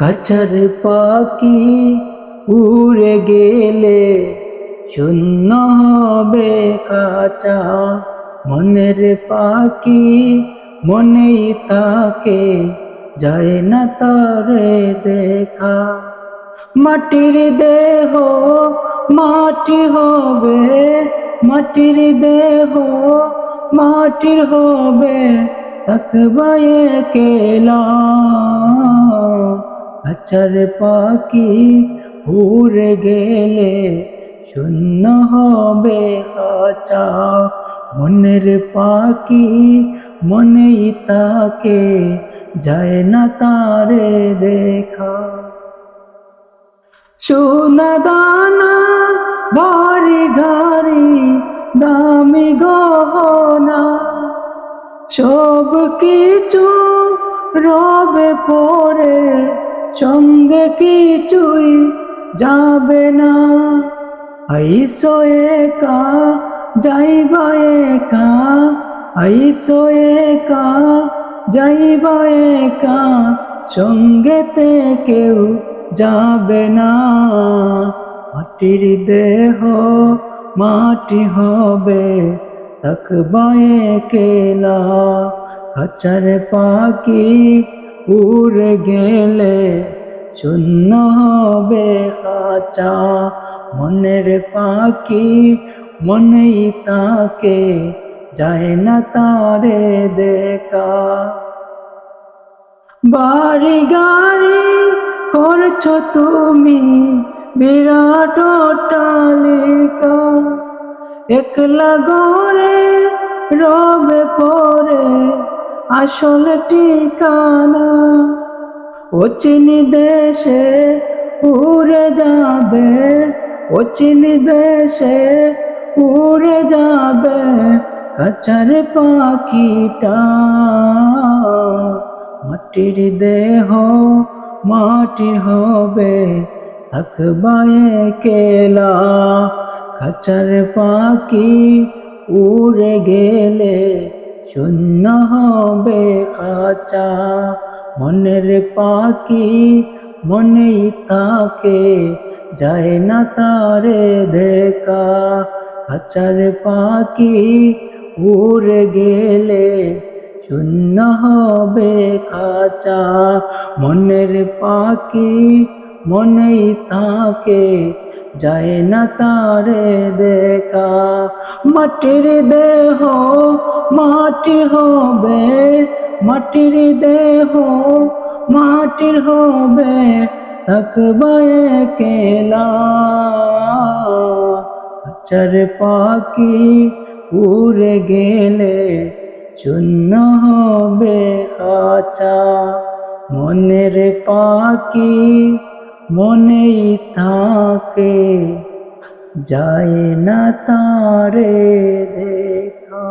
কাছার পাখি উড়ে গেলে শূন্য হবে কাঁচা, মনের পাখি মনেই তাকে যায় না তারে দেখা। মাটির দেহ মাটি হবে, মাটির দেহ মাটির হবে, থাকবে একলা। কাছার পাখি উড়ে গেলে শূন্য হবে খাঁচা, মনের পাখি মনেই তাকে যায় না তারে দেখা। সোনা দানা বাড়ি গাড়ি দামি গহনা সব কিছু রবে পরে, সঙ্গে কিছুই যাবে না। আইসো একা যাইবা একা, আইসো একা যাইবা একা, সঙ্গেতে কেউ যাবে না। মাটির দেহ মাটি হবে, থাকবা একলা। কাছার পাখি উড়ে গেলে শূন্য হবে খাঁচা, মনের পাখি মনেই তাকে যায় না তারে দেখা। বাড়ি গাড়ি করছো তুমি বিরাট অট্টালিকা, একলা ঘরে রবে পরে আসল ঠিকানা। অচিনি দেশে উড়ে যাবে, অচিনি দেশে উড়ে যাবে কাছার পাখিটা। মাটির দেহ মাটি হবে, থাকবা একলা। কাছার পাখি উড়ে গেলে শূন্য হবে খাঁচা, মনের পাখি মনেই তাকে যায় না তারে দেখা। কাছার পাখি উড়ে গেলে শূন্য হবে খাঁচা, মনের পাখি মনেই তাকে যায় না তারে দেখা। মাটির দেহ মাটি হবে, মাটির দেহ মাটির হবে, থাকবা একলা। কাছার পাখি উড়ে গেলে শূন্য হবে খাঁচা, মনের পাখি মনেই থাকে যায় না তারে দেখা।